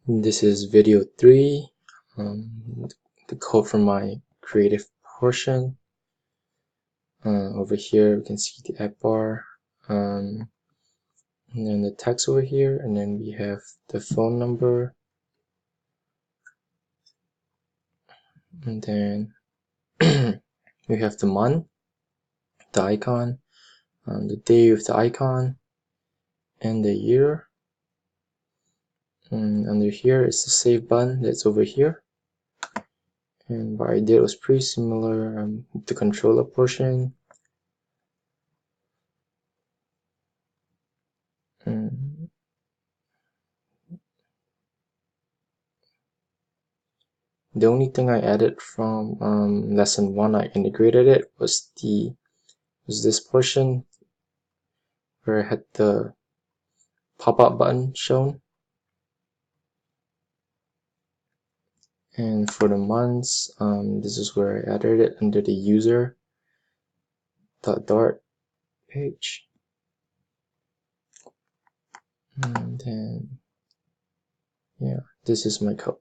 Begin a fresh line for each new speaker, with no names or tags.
This is video 3, the code from my creative portion. Over here we can see the app bar, and then the text over here, and then we have the phone number, and then we have the month, the icon, the day with the icon, and the year. And under here is the save button that's over here. And what I did was pretty similar with the controller portion. The only thing I added from lesson 1, I integrated it, was this portion where I had the pop-up button shown. And for the months, this is where I added it under the user .dart page. And then, yeah, this is my code.